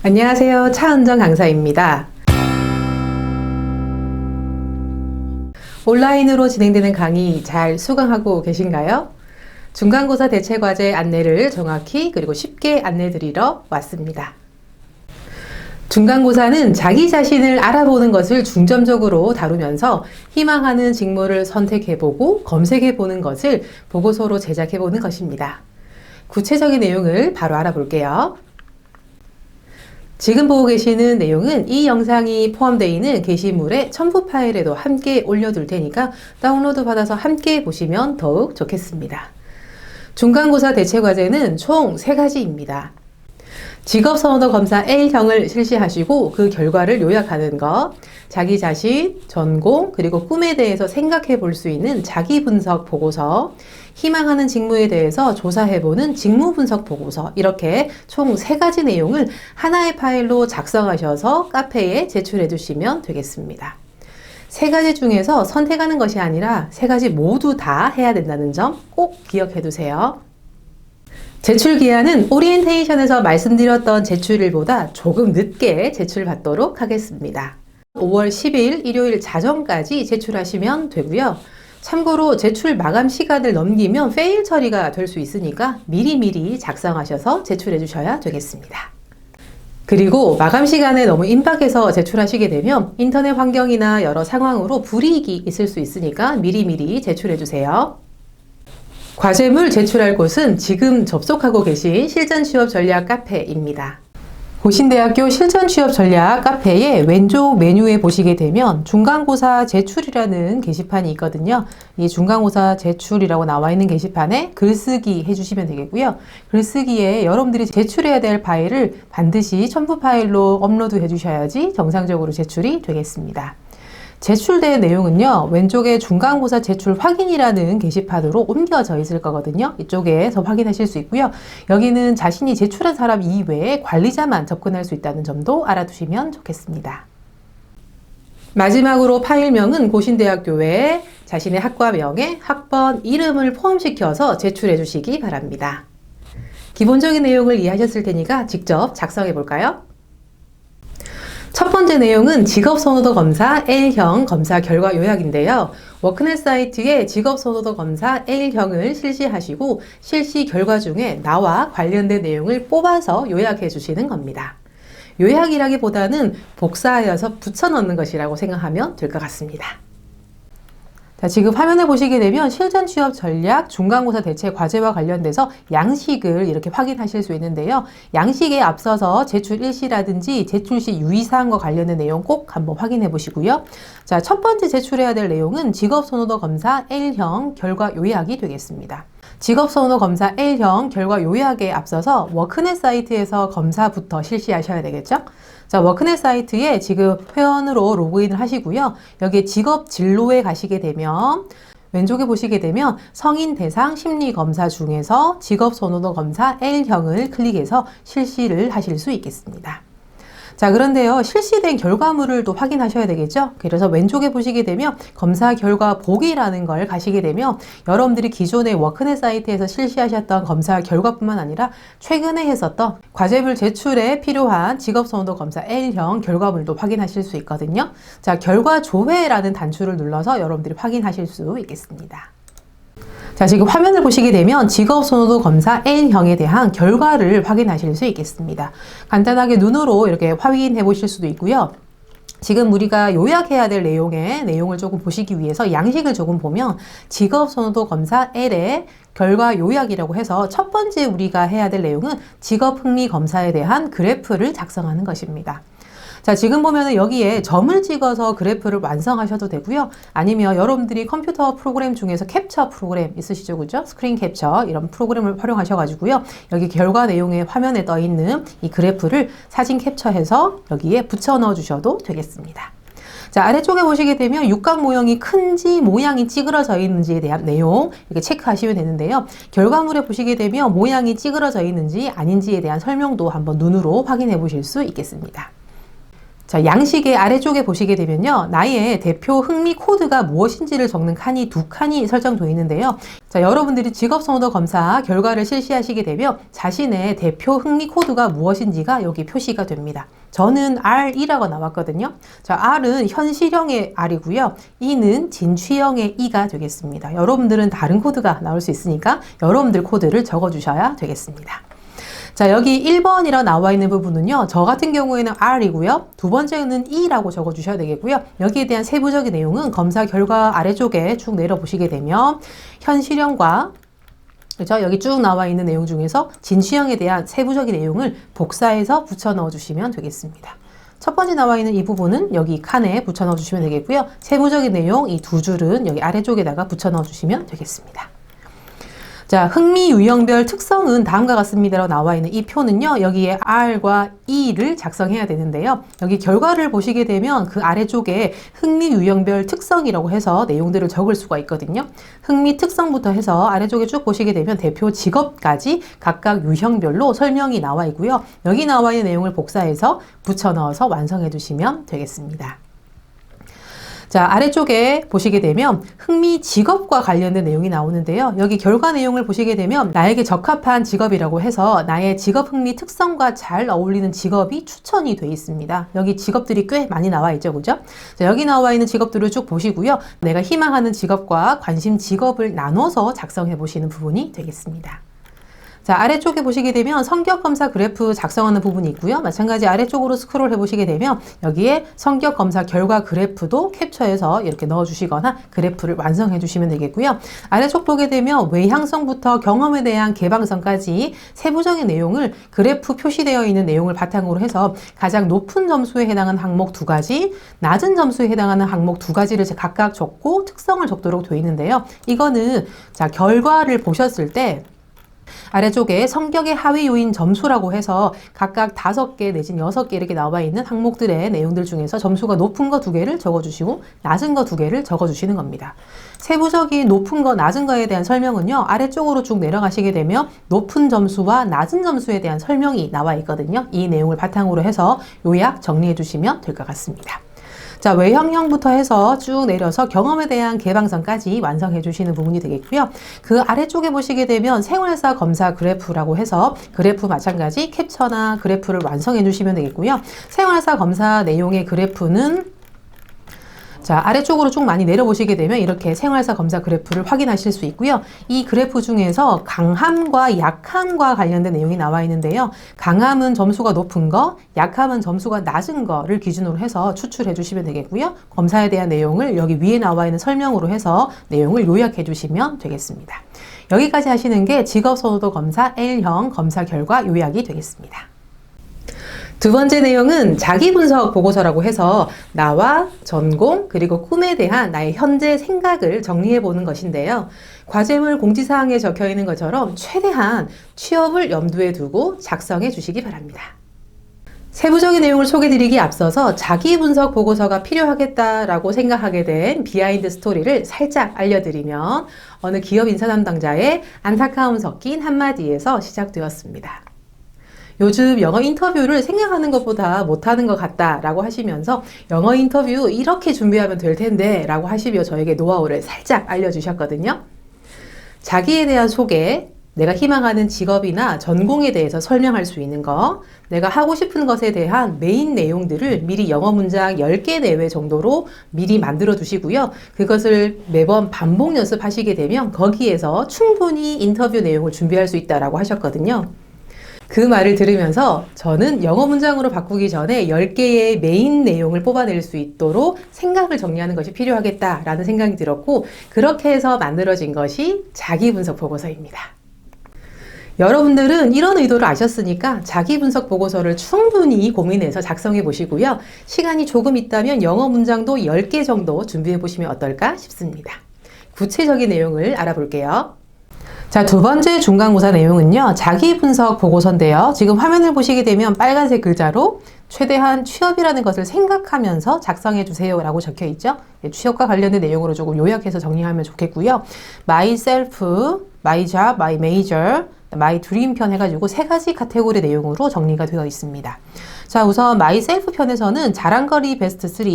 안녕하세요. 차은정 강사입니다. 온라인으로 진행되는 강의 잘 수강하고 계신가요? 중간고사 대체과제 안내를 정확히 그리고 쉽게 안내드리러 왔습니다. 중간고사는 자기 자신을 알아보는 것을 중점적으로 다루면서 희망하는 직무를 선택해보고 검색해보는 것을 보고서로 제작해보는 것입니다. 구체적인 내용을 바로 알아볼게요. 지금 보고 계시는 내용은 이 영상이 포함되어 있는 게시물의 첨부 파일에도 함께 올려둘 테니까 다운로드 받아서 함께 보시면 더욱 좋겠습니다. 중간고사 대체과제는 총 3가지입니다. 직업선호도 검사 L형을 실시하시고 그 결과를 요약하는 것, 자기 자신, 전공, 그리고 꿈에 대해서 생각해 볼 수 있는 자기 분석 보고서, 희망하는 직무에 대해서 조사해보는 직무 분석 보고서, 이렇게 총 3가지 내용을 하나의 파일로 작성하셔서 카페에 제출해 주시면 되겠습니다. 3가지 중에서 선택하는 것이 아니라 3가지 모두 다 해야 된다는 점 꼭 기억해 두세요. 제출 기한은 오리엔테이션에서 말씀드렸던 제출일보다 조금 늦게 제출받도록 하겠습니다. 5월 10일 일요일 자정까지 제출하시면 되고요. 참고로 제출 마감 시간을 넘기면 페일 처리가 될 수 있으니까 미리미리 작성하셔서 제출해 주셔야 되겠습니다. 그리고 마감 시간에 너무 임박해서 제출하시게 되면 인터넷 환경이나 여러 상황으로 불이익이 있을 수 있으니까 미리미리 제출해 주세요. 과제물 제출할 곳은 지금 접속하고 계신 실전취업전략 카페입니다. 고신대학교 실전취업전략 카페의 왼쪽 메뉴에 보시게 되면 중간고사 제출이라는 게시판이 있거든요. 이 중간고사 제출이라고 나와 있는 게시판에 글쓰기 해주시면 되겠고요. 글쓰기에 여러분들이 제출해야 될 파일을 반드시 첨부 파일로 업로드 해주셔야지 정상적으로 제출이 되겠습니다. 제출된 내용은요, 왼쪽에 중간고사 제출 확인이라는 게시판으로 옮겨져 있을 거거든요. 이쪽에서 확인하실 수 있고요. 여기는 자신이 제출한 사람 이외에 관리자만 접근할 수 있다는 점도 알아두시면 좋겠습니다. 마지막으로 파일명은 고신대학교에 자신의 학과명에 학번 이름을 포함시켜서 제출해 주시기 바랍니다. 기본적인 내용을 이해하셨을 테니까 직접 작성해 볼까요? 첫 번째 내용은 직업선호도 검사 L형 검사 결과 요약인데요. 워크넷 사이트에 직업선호도 검사 L형을 실시하시고 실시 결과 중에 나와 관련된 내용을 뽑아서 요약해 주시는 겁니다. 요약이라기보다는 복사하여서 붙여넣는 것이라고 생각하면 될 것 같습니다. 자, 지금 화면에 보시게 되면 실전 취업 전략 중간고사 대체 과제와 관련돼서 양식을 이렇게 확인하실 수 있는데요. 양식에 앞서서 제출 일시라든지 제출 시 유의사항과 관련된 내용 꼭 한번 확인해 보시고요. 자, 첫 번째 제출해야 될 내용은 직업선호도 검사 L형 결과 요약이 되겠습니다. 직업선호도 검사 L형 결과 요약에 앞서서 워크넷 사이트에서 검사부터 실시하셔야 되겠죠? 자, 워크넷 사이트에 지금 회원으로 로그인을 하시고요. 여기에 직업 진로에 가시게 되면 왼쪽에 보시게 되면 성인 대상 심리 검사 중에서 직업 선호도 검사 L형을 클릭해서 실시를 하실 수 있겠습니다. 자, 그런데요, 실시된 결과물을 또 확인하셔야 되겠죠? 그래서 왼쪽에 보시게 되면 검사 결과 보기라는 걸 가시게 되면 여러분들이 기존의 워크넷 사이트에서 실시하셨던 검사 결과뿐만 아니라 최근에 했었던 과제물 제출에 필요한 직업선호도 검사 L형 결과물도 확인하실 수 있거든요. 자, 결과 조회라는 단추를 눌러서 여러분들이 확인하실 수 있겠습니다. 자, 지금 화면을 보시게 되면 직업선호도 검사 L형에 대한 결과를 확인하실 수 있겠습니다. 간단하게 눈으로 이렇게 확인해 보실 수도 있고요. 지금 우리가 요약해야 될 내용을 조금 보시기 위해서 양식을 조금 보면 직업선호도 검사 L의 결과 요약이라고 해서 첫 번째 우리가 해야 될 내용은 직업흥미검사에 대한 그래프를 작성하는 것입니다. 자, 지금 보면은 여기에 점을 찍어서 그래프를 완성하셔도 되고요. 아니면 여러분들이 컴퓨터 프로그램 중에서 캡처 프로그램 있으시죠? 그죠? 스크린 캡처 이런 프로그램을 활용하셔가지고요. 여기 결과 내용의 화면에 떠 있는 이 그래프를 사진 캡처해서 여기에 붙여 넣어 주셔도 되겠습니다. 자, 아래쪽에 보시게 되면 육각 모형이 큰지 모양이 찌그러져 있는지에 대한 내용 이렇게 체크하시면 되는데요. 결과물에 보시게 되면 모양이 찌그러져 있는지 아닌지에 대한 설명도 한번 눈으로 확인해 보실 수 있겠습니다. 자, 양식의 아래쪽에 보시게 되면요. 나의 대표 흥미 코드가 무엇인지를 적는 칸이 두 칸이 설정되어 있는데요. 자, 여러분들이 직업선호도 검사 결과를 실시하시게 되면 자신의 대표 흥미 코드가 무엇인지가 여기 표시가 됩니다. 저는 R2라고 나왔거든요. 자, R은 현실형의 R이고요. E는 진취형의 E가 되겠습니다. 여러분들은 다른 코드가 나올 수 있으니까 여러분들 코드를 적어주셔야 되겠습니다. 자, 여기 1번이라 나와 있는 부분은요. 저 같은 경우에는 R이고요. 두 번째는 E라고 적어주셔야 되겠고요. 여기에 대한 세부적인 내용은 검사 결과 아래쪽에 쭉 내려보시게 되면 현실형과 그렇죠? 여기 쭉 나와 있는 내용 중에서 진취형에 대한 세부적인 내용을 복사해서 붙여 넣어 주시면 되겠습니다. 첫 번째 나와 있는 이 부분은 여기 칸에 붙여 넣어 주시면 되겠고요. 세부적인 내용 이 두 줄은 여기 아래쪽에다가 붙여 넣어 주시면 되겠습니다. 자, 흥미 유형별 특성은 다음과 같습니다라고 나와 있는 이 표는요. 여기에 R과 E를 작성해야 되는데요. 여기 결과를 보시게 되면 그 아래쪽에 흥미 유형별 특성이라고 해서 내용들을 적을 수가 있거든요. 흥미 특성부터 해서 아래쪽에 쭉 보시게 되면 대표 직업까지 각각 유형별로 설명이 나와 있고요. 여기 나와 있는 내용을 복사해서 붙여 넣어서 완성해 주시면 되겠습니다. 자, 아래쪽에 보시게 되면 흥미 직업과 관련된 내용이 나오는데요. 여기 결과 내용을 보시게 되면 나에게 적합한 직업이라고 해서 나의 직업 흥미 특성과 잘 어울리는 직업이 추천이 되어 있습니다. 여기 직업들이 꽤 많이 나와 있죠, 그죠? 자, 여기 나와 있는 직업들을 쭉 보시고요. 내가 희망하는 직업과 관심 직업을 나눠서 작성해 보시는 부분이 되겠습니다. 자, 아래쪽에 보시게 되면 성격 검사 그래프 작성하는 부분이 있고요. 마찬가지 아래쪽으로 스크롤 해보시게 되면 여기에 성격 검사 결과 그래프도 캡처해서 이렇게 넣어주시거나 그래프를 완성해 주시면 되겠고요. 아래쪽 보게 되면 외향성부터 경험에 대한 개방성까지 세부적인 내용을 그래프 표시되어 있는 내용을 바탕으로 해서 가장 높은 점수에 해당하는 항목 두 가지, 낮은 점수에 해당하는 항목 두 가지를 각각 적고 특성을 적도록 되어 있는데요. 이거는 자, 결과를 보셨을 때 아래쪽에 성격의 하위 요인 점수라고 해서 각각 5개 내지는 6개 이렇게 나와 있는 항목들의 내용들 중에서 점수가 높은 거 2개를 적어주시고 낮은 거 2개를 적어주시는 겁니다. 세부적인 높은 거, 낮은 거에 대한 설명은요. 아래쪽으로 쭉 내려가시게 되면 높은 점수와 낮은 점수에 대한 설명이 나와 있거든요. 이 내용을 바탕으로 해서 요약 정리해 주시면 될 것 같습니다. 자, 외형형부터 해서 쭉 내려서 경험에 대한 개방성까지 완성해 주시는 부분이 되겠고요. 그 아래쪽에 보시게 되면 생활사 검사 그래프라고 해서 그래프 마찬가지 캡처나 그래프를 완성해 주시면 되겠고요. 생활사 검사 내용의 그래프는 자, 아래쪽으로 쭉 많이 내려보시게 되면 이렇게 생활사 검사 그래프를 확인하실 수 있고요. 이 그래프 중에서 강함과 약함과 관련된 내용이 나와 있는데요. 강함은 점수가 높은 거, 약함은 점수가 낮은 거를 기준으로 해서 추출해 주시면 되겠고요. 검사에 대한 내용을 여기 위에 나와 있는 설명으로 해서 내용을 요약해 주시면 되겠습니다. 여기까지 하시는 게 직업선호도 검사 L형 검사 결과 요약이 되겠습니다. 두 번째 내용은 자기분석 보고서라고 해서 나와 전공 그리고 꿈에 대한 나의 현재 생각을 정리해 보는 것인데요. 과제물 공지사항에 적혀 있는 것처럼 최대한 취업을 염두에 두고 작성해 주시기 바랍니다. 세부적인 내용을 소개드리기 앞서서 자기분석 보고서가 필요하겠다라고 생각하게 된 비하인드 스토리를 살짝 알려드리면 어느 기업 인사 담당자의 안타까움 섞인 한마디에서 시작되었습니다. 요즘 영어 인터뷰를 생각하는 것보다 못하는 것 같다라고 하시면서 영어 인터뷰 이렇게 준비하면 될 텐데 라고 하시며 저에게 노하우를 살짝 알려주셨거든요. 자기에 대한 소개, 내가 희망하는 직업이나 전공에 대해서 설명할 수 있는 거, 내가 하고 싶은 것에 대한 메인 내용들을 미리 영어 문장 10개 내외 정도로 미리 만들어 두시고요. 그것을 매번 반복 연습하시게 되면 거기에서 충분히 인터뷰 내용을 준비할 수 있다라고 하셨거든요. 그 말을 들으면서 저는 영어 문장으로 바꾸기 전에 10개의 메인 내용을 뽑아낼 수 있도록 생각을 정리하는 것이 필요하겠다라는 생각이 들었고 그렇게 해서 만들어진 것이 자기분석 보고서입니다. 여러분들은 이런 의도를 아셨으니까 자기분석 보고서를 충분히 고민해서 작성해 보시고요. 시간이 조금 있다면 영어 문장도 10개 정도 준비해 보시면 어떨까 싶습니다. 구체적인 내용을 알아볼게요. 자, 두 번째 중간고사 내용은요. 자기분석 보고서인데요. 지금 화면을 보시게 되면 빨간색 글자로 최대한 취업이라는 것을 생각하면서 작성해 주세요 라고 적혀 있죠. 취업과 관련된 내용으로 조금 요약해서 정리하면 좋겠고요. myself, my job, my major, 마이 드림 편 해가지고 3가지 카테고리 내용으로 정리가 되어 있습니다. 자, 우선 마이 셀프 편에서는 자랑거리 베스트 3,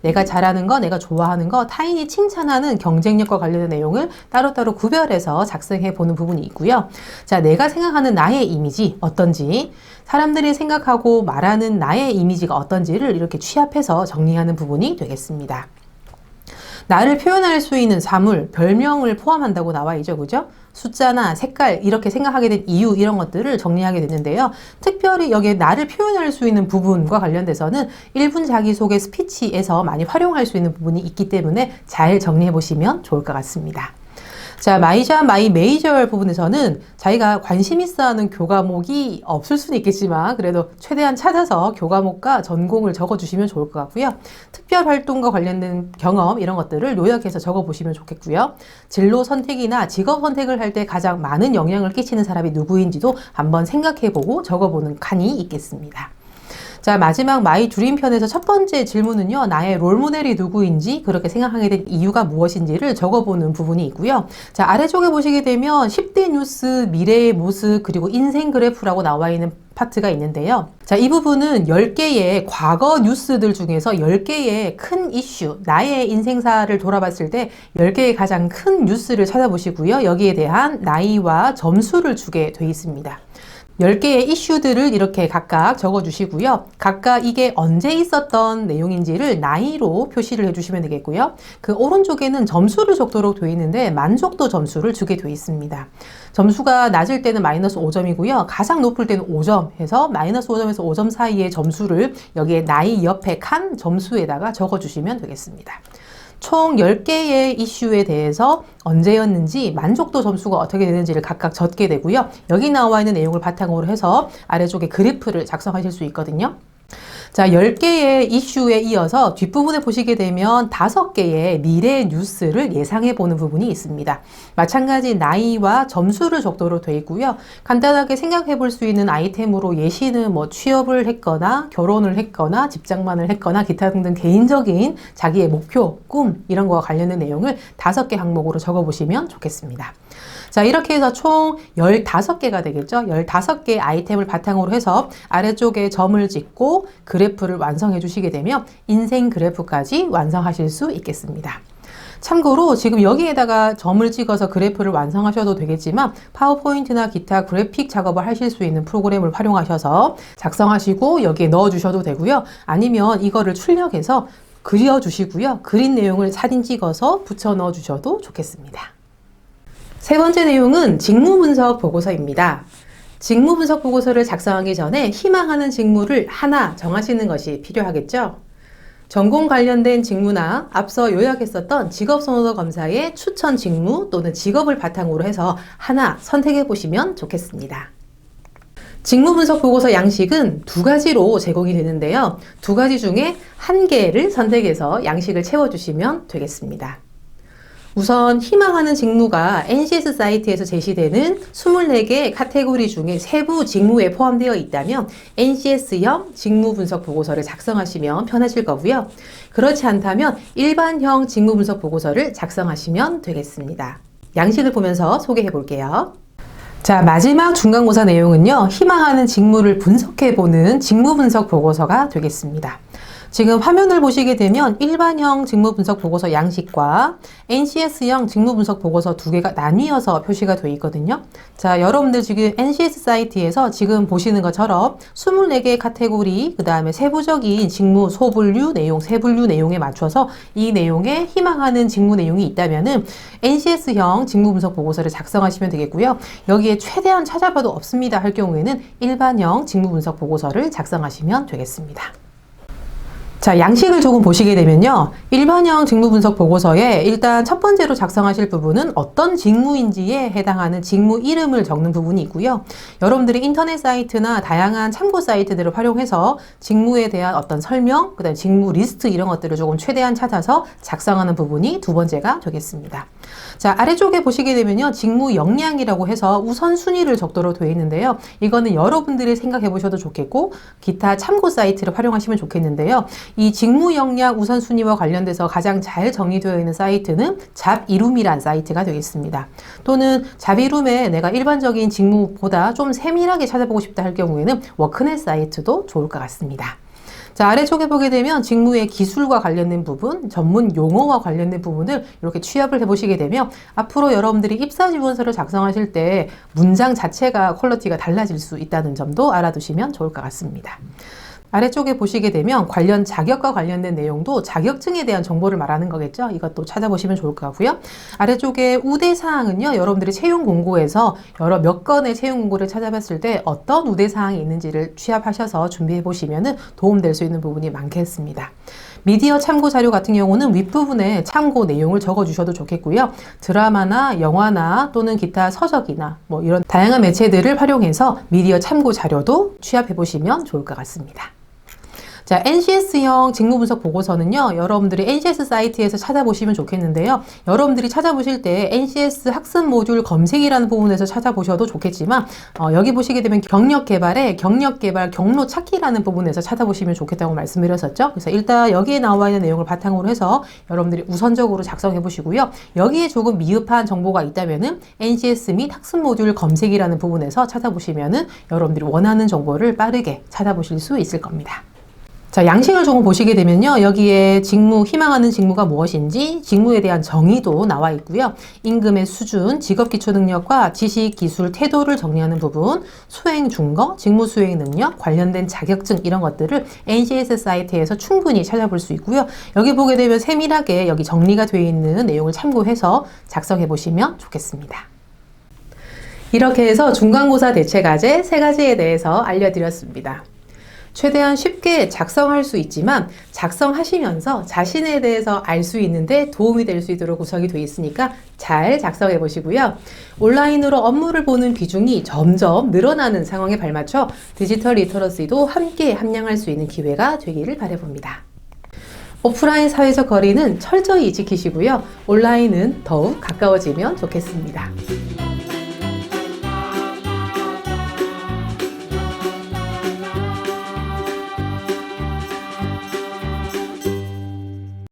내가 잘하는 거, 내가 좋아하는 거, 타인이 칭찬하는 경쟁력과 관련된 내용을 따로따로 구별해서 작성해 보는 부분이 있고요. 자, 내가 생각하는 나의 이미지 어떤지, 사람들이 생각하고 말하는 나의 이미지가 어떤지를 이렇게 취합해서 정리하는 부분이 되겠습니다. 나를 표현할 수 있는 사물, 별명을 포함한다고 나와 있죠. 그죠? 숫자나 색깔 이렇게 생각하게 된 이유 이런 것들을 정리하게 됐는데요. 특별히 여기에 나를 표현할 수 있는 부분과 관련돼서는 1분 자기소개 스피치에서 많이 활용할 수 있는 부분이 있기 때문에 잘 정리해 보시면 좋을 것 같습니다. 자, 마이자 마이 메이저 부분에서는 자기가 관심 있어 하는 교과목이 없을 수는 있겠지만 그래도 최대한 찾아서 교과목과 전공을 적어주시면 좋을 것 같고요. 특별 활동과 관련된 경험 이런 것들을 요약해서 적어보시면 좋겠고요. 진로 선택이나 직업 선택을 할 때 가장 많은 영향을 끼치는 사람이 누구인지도 한번 생각해보고 적어보는 칸이 있겠습니다. 자, 마지막 마이 드림 편에서 첫 번째 질문은요. 나의 롤모델이 누구인지 그렇게 생각하게 된 이유가 무엇인지를 적어보는 부분이 있고요. 자, 아래쪽에 보시게 되면 10대 뉴스, 미래의 모습, 그리고 인생 그래프라고 나와 있는 파트가 있는데요. 자, 이 부분은 10개의 과거 뉴스들 중에서 10개의 큰 이슈, 나의 인생사를 돌아봤을 때 10개의 가장 큰 뉴스를 찾아보시고요. 여기에 대한 나이와 점수를 주게 돼 있습니다. 10개의 이슈들을 이렇게 각각 적어주시고요. 각각 이게 언제 있었던 내용인지를 나이로 표시를 해주시면 되겠고요. 그 오른쪽에는 점수를 적도록 되어 있는데 만족도 점수를 주게 되어 있습니다. 점수가 낮을 때는 마이너스 5점이고요. 가장 높을 때는 5점 해서 마이너스 5점에서 5점 사이의 점수를 여기에 나이 옆에 칸 점수에다가 적어주시면 되겠습니다. 총 10개의 이슈에 대해서 언제였는지 만족도 점수가 어떻게 되는지를 각각 적게 되고요. 여기 나와 있는 내용을 바탕으로 해서 아래쪽에 그래프를 작성하실 수 있거든요. 자, 10개의 이슈에 이어서 뒷부분에 보시게 되면 5개의 미래 뉴스를 예상해 보는 부분이 있습니다. 마찬가지 나이와 점수를 적도록 되어 있고요. 간단하게 생각해 볼 수 있는 아이템으로 예시는 뭐 취업을 했거나 결혼을 했거나 직장만을 했거나 기타 등등 개인적인 자기의 목표, 꿈 이런 거와 관련된 내용을 5개 항목으로 적어 보시면 좋겠습니다. 자, 이렇게 해서 총 15개가 되겠죠. 15개의 아이템을 바탕으로 해서 아래쪽에 점을 찍고 그래프를 완성해 주시게 되면 인생 그래프까지 완성하실 수 있겠습니다. 참고로 지금 여기에다가 점을 찍어서 그래프를 완성하셔도 되겠지만 파워포인트나 기타 그래픽 작업을 하실 수 있는 프로그램을 활용하셔서 작성하시고 여기에 넣어 주셔도 되고요. 아니면 이거를 출력해서 그려 주시고요. 그린 내용을 사진 찍어서 붙여 넣어 주셔도 좋겠습니다. 세 번째 내용은 직무 분석 보고서입니다. 직무 분석 보고서를 작성하기 전에 희망하는 직무를 하나 정하시는 것이 필요하겠죠? 전공 관련된 직무나 앞서 요약했었던 직업선호도 검사의 추천 직무 또는 직업을 바탕으로 해서 하나 선택해 보시면 좋겠습니다. 직무 분석 보고서 양식은 2가지로 제공이 되는데요. 2가지 중에 1개를 선택해서 양식을 채워주시면 되겠습니다. 우선 희망하는 직무가 NCS 사이트에서 제시되는 24개 카테고리 중에 세부 직무에 포함되어 있다면 NCS형 직무 분석 보고서를 작성하시면 편하실 거고요. 그렇지 않다면 일반형 직무 분석 보고서를 작성하시면 되겠습니다. 양식을 보면서 소개해 볼게요. 자, 마지막 중간고사 내용은요. 희망하는 직무를 분석해보는 직무 분석 보고서가 되겠습니다. 지금 화면을 보시게 되면 일반형 직무 분석 보고서 양식과 NCS형 직무 분석 보고서 2개가 나뉘어서 표시가 되어 있거든요. 자, 여러분들 지금 NCS 사이트에서 지금 보시는 것처럼 24개의 카테고리, 그 다음에 세부적인 직무 소분류 내용, 세분류 내용에 맞춰서 이 내용에 희망하는 직무 내용이 있다면은 NCS형 직무 분석 보고서를 작성하시면 되겠고요. 여기에 최대한 찾아봐도 없습니다 할 경우에는 일반형 직무 분석 보고서를 작성하시면 되겠습니다. 자, 양식을 조금 보시게 되면요. 일반형 직무 분석 보고서에 일단 첫 번째로 작성하실 부분은 어떤 직무인지에 해당하는 직무 이름을 적는 부분이 있고요. 여러분들이 인터넷 사이트나 다양한 참고 사이트들을 활용해서 직무에 대한 어떤 설명, 그다음에 직무 리스트 이런 것들을 조금 최대한 찾아서 작성하는 부분이 2번째가 되겠습니다. 자, 아래쪽에 보시게 되면요. 직무 역량이라고 해서 우선순위를 적도록 되어 있는데요. 이거는 여러분들이 생각해 보셔도 좋겠고 기타 참고 사이트를 활용하시면 좋겠는데요. 이 직무 역량 우선순위와 관련돼서 가장 잘 정리되어 있는 사이트는 잡이룸이란 사이트가 되겠습니다. 또는 잡이룸에 내가 일반적인 직무보다 좀 세밀하게 찾아보고 싶다 할 경우에는 워크넷 사이트도 좋을 것 같습니다. 자, 아래쪽에 보게 되면 직무의 기술과 관련된 부분, 전문 용어와 관련된 부분을 이렇게 취합을 해보시게 되면 앞으로 여러분들이 입사지원서를 작성하실 때 문장 자체가 퀄리티가 달라질 수 있다는 점도 알아두시면 좋을 것 같습니다. 아래쪽에 보시게 되면 관련 자격과 관련된 내용도 자격증에 대한 정보를 말하는 거겠죠. 이것도 찾아보시면 좋을 것 같고요. 아래쪽에 우대사항은요. 여러분들이 채용 공고에서 여러 몇 건의 채용 공고를 찾아봤을 때 어떤 우대사항이 있는지를 취합하셔서 준비해 보시면 도움될 수 있는 부분이 많겠습니다. 미디어 참고 자료 같은 경우는 윗부분에 참고 내용을 적어주셔도 좋겠고요. 드라마나 영화나 또는 기타 서적이나 뭐 이런 다양한 매체들을 활용해서 미디어 참고 자료도 취합해 보시면 좋을 것 같습니다. 자, NCS형 직무분석 보고서는요, 여러분들이 NCS 사이트에서 찾아보시면 좋겠는데요. 여러분들이 찾아보실 때 NCS 학습 모듈 검색이라는 부분에서 찾아보셔도 좋겠지만, 여기 보시게 되면 경력개발 경로 찾기라는 부분에서 찾아보시면 좋겠다고 말씀드렸었죠. 그래서 일단 여기에 나와 있는 내용을 바탕으로 해서 여러분들이 우선적으로 작성해 보시고요. 여기에 조금 미흡한 정보가 있다면은 NCS 및 학습 모듈 검색이라는 부분에서 찾아보시면은 여러분들이 원하는 정보를 빠르게 찾아보실 수 있을 겁니다. 자, 양식을 조금 보시게 되면요. 여기에 희망하는 직무가 무엇인지 직무에 대한 정의도 나와 있고요. 임금의 수준, 직업 기초 능력과 지식, 기술, 태도를 정리하는 부분, 수행 준거, 직무 수행 능력, 관련된 자격증 이런 것들을 NCS 사이트에서 충분히 찾아볼 수 있고요. 여기 보게 되면 세밀하게 여기 정리가 되어 있는 내용을 참고해서 작성해 보시면 좋겠습니다. 이렇게 해서 중간고사 대체과제 3가지에 대해서 알려드렸습니다. 최대한 쉽게 작성할 수 있지만 작성하시면서 자신에 대해서 알 수 있는데 도움이 될 수 있도록 구성이 되어 있으니까 잘 작성해 보시고요. 온라인으로 업무를 보는 비중이 점점 늘어나는 상황에 발맞춰 디지털 리터러시도 함께 함양할 수 있는 기회가 되기를 바라봅니다. 오프라인 사회적 거리는 철저히 지키시고요. 온라인은 더욱 가까워지면 좋겠습니다.